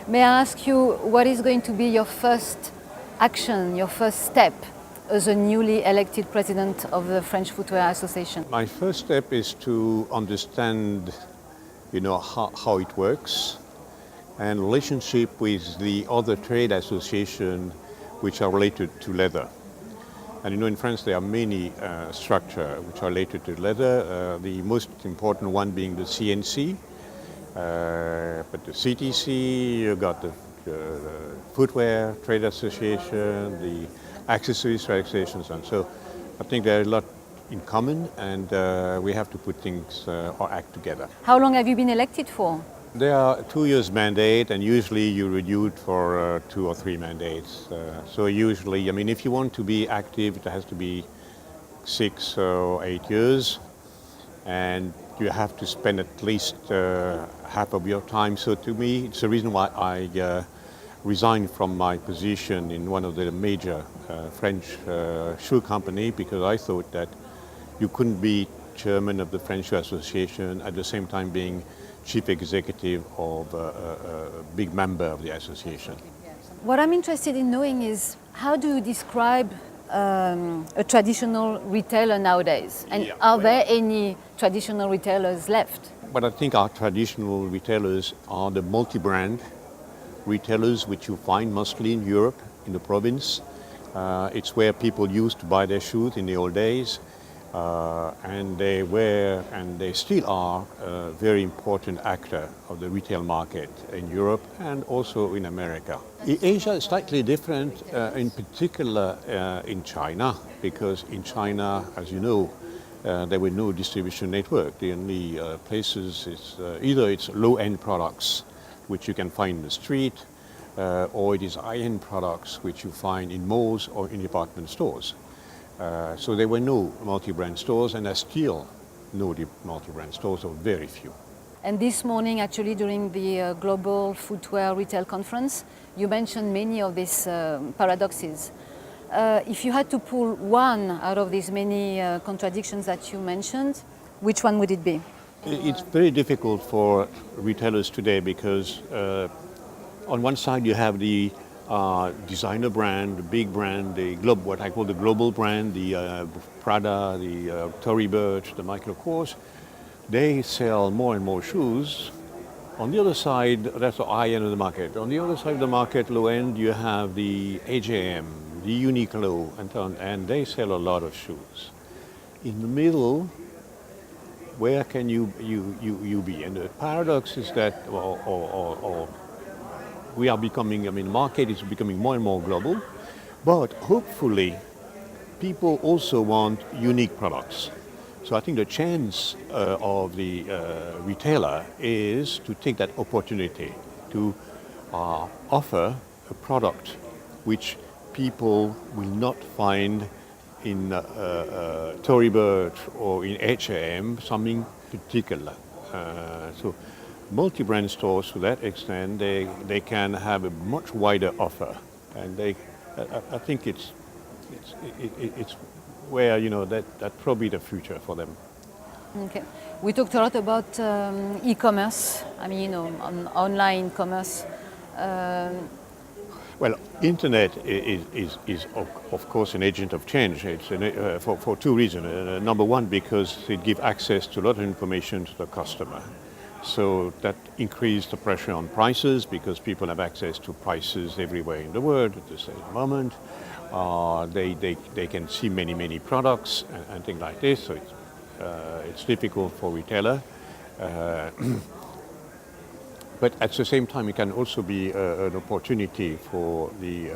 May I ask you, what is going to be your first action, your first step as a newly elected president of the French Footwear Association? My first step is to understand, how it works and relationship with the other trade associations which are related to leather. And in France there are many structures which are related to leather, the most important one being the CNC, but the CTC, you got the Footwear Trade Association, the Accessories Trade Associations, and so I think there are a lot in common, and we have to put things or act together. How long have you been elected for? There are 2 years mandate, and usually you renewed for 2 or 3 mandates. So usually, if you want to be active, it has to be 6 or 8 years, and you have to spend at least half of your time. So to me, it's the reason why I resigned from my position in one of the major French shoe company, because I thought that you couldn't be chairman of the French Shoe Association at the same time being chief executive of a big member of the association. What I'm interested in knowing is, how do you describe a traditional retailer nowadays? And are there any traditional retailers left? But I think our traditional retailers are the multi-brand retailers which you find mostly in Europe, in the province. It's where people used to buy their shoes in the old days. And they were, and they still are, a very important actor of the retail market in Europe and also in America. Asia is slightly different, in particular in China, because in China, as you know, there were no distribution network. The only places is either it's low-end products, which you can find in the street, or it is high-end products, which you find in malls or in department stores. So there were no multi-brand stores, and there are still no multi-brand stores, or very few. And this morning, actually, during the Global Footwear Retail Conference, you mentioned many of these paradoxes. If you had to pull one out of these many contradictions that you mentioned, which one would it be? It's very difficult for retailers today because on one side you have the designer brand, the big brand, what I call the global brand, the Prada, the Tory Burch, the Michael Kors. They sell more and more shoes. On the other side, that's the high end of the market. On the other side of the market, low end, you have the H&M, the Uniqlo, and so on, and they sell a lot of shoes. In the middle, where can you be? And the paradox is that, we are becoming, the market is becoming more and more global, but hopefully people also want unique products. So I think the chance of the retailer is to take that opportunity to offer a product which people will not find in Tory Burch or in H&M, something particular. So multi-brand stores, to that extent, they can have a much wider offer, and I think it's where that's probably the future for them. Okay, we talked a lot about e-commerce. On online commerce. Well, internet is of course an agent of change. It's for 2 reasons. Number one, because it gives access to a lot of information to the customer. So that increased the pressure on prices because people have access to prices everywhere in the world at the same moment. They can see many products and things like this. So it's difficult for retailer. But at the same time, it can also be an opportunity for the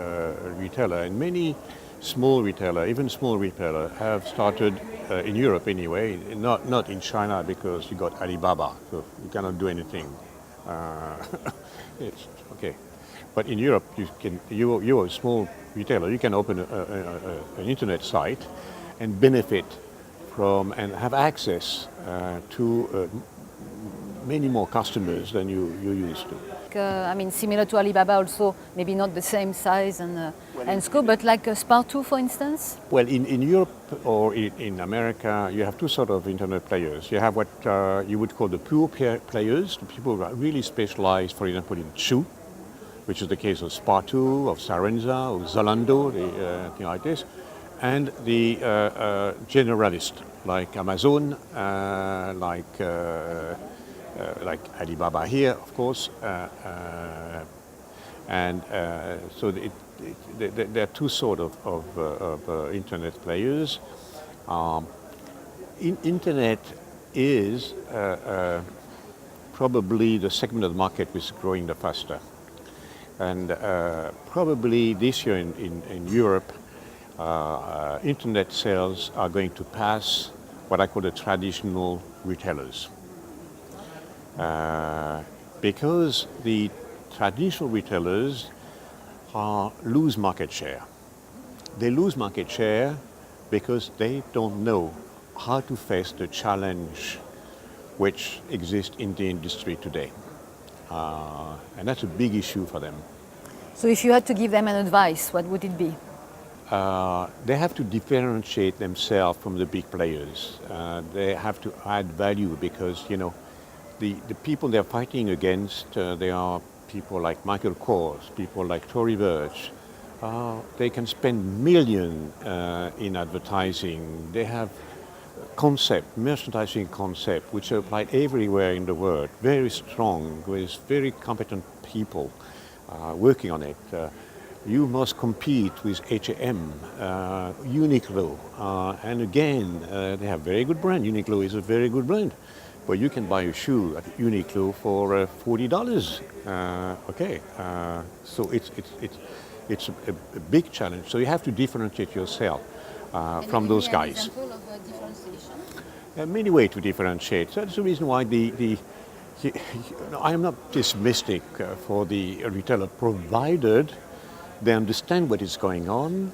retailer. And many small retailer, even small retailer, have started in Europe anyway. Not in China because you got Alibaba, so you cannot do anything. It's okay. But in Europe, you're a small retailer. You can open an internet site and benefit from and have access to many more customers than you used to. Similar to Alibaba also, maybe not the same size and scope, but like Spartoo, for instance? Well, in Europe or in America, you have 2 sort of internet players. You have what you would call the pure players, the people who are really specialized, for example, in shoe, which is the case of Spartu, of Sarenza, of Zalando, thing like this, and the generalist like Amazon, like Alibaba here, of course, and so there are two sort of internet players. Internet is probably the segment of the market which is growing the faster. And probably this year in Europe, internet sales are going to pass what I call the traditional retailers. Because the traditional retailers lose market share. They lose market share because they don't know how to face the challenge which exists in the industry today. And that's a big issue for them. So if you had to give them an advice, what would it be? They have to differentiate themselves from the big players. They have to add value because, you know, the people they're fighting against, they are people like Michael Kors, people like Tory Burch. They can spend millions in advertising. They have merchandising concept, which are applied everywhere in the world, very strong, with very competent people working on it. You must compete with H&M, Uniqlo, and again, they have very good brand. Uniqlo is a very good brand, but you can buy a shoe at Uniqlo for $40. Okay, so it's a big challenge. So you have to differentiate yourself from those guys. There are many ways to differentiate. So that's the reason why I am not pessimistic for the retailer, provided they understand what is going on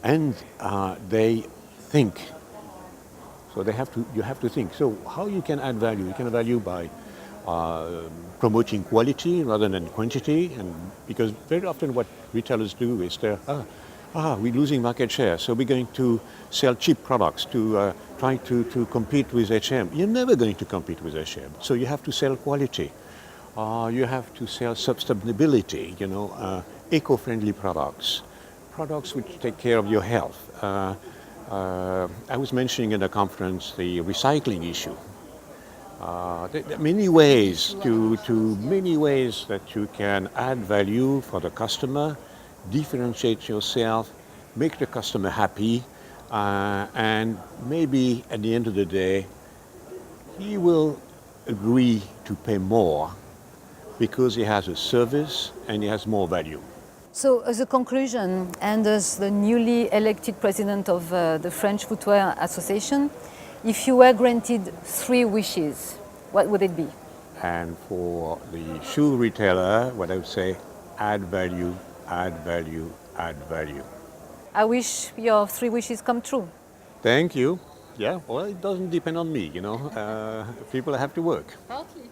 and they think. So you have to think. So how you can add value? You can add value by promoting quality rather than quantity, and because very often what retailers do is we're losing market share, so we're going to sell cheap products to try to compete with H&M. You're never going to compete with H&M, so you have to sell quality. You have to sell sustainability, eco-friendly products which take care of your health. I was mentioning in a conference the recycling issue. There are many ways many ways that you can add value for the customer, differentiate yourself, make the customer happy, and maybe at the end of the day, he will agree to pay more because he has a service and he has more value. So as a conclusion, and as the newly elected president of the French Footwear Association, if you were granted 3 wishes, what would it be? And for the shoe retailer, what I would say, add value, add value, add value. I wish your 3 wishes come true. Thank you. Yeah, well, it doesn't depend on me, People have to work. Partly.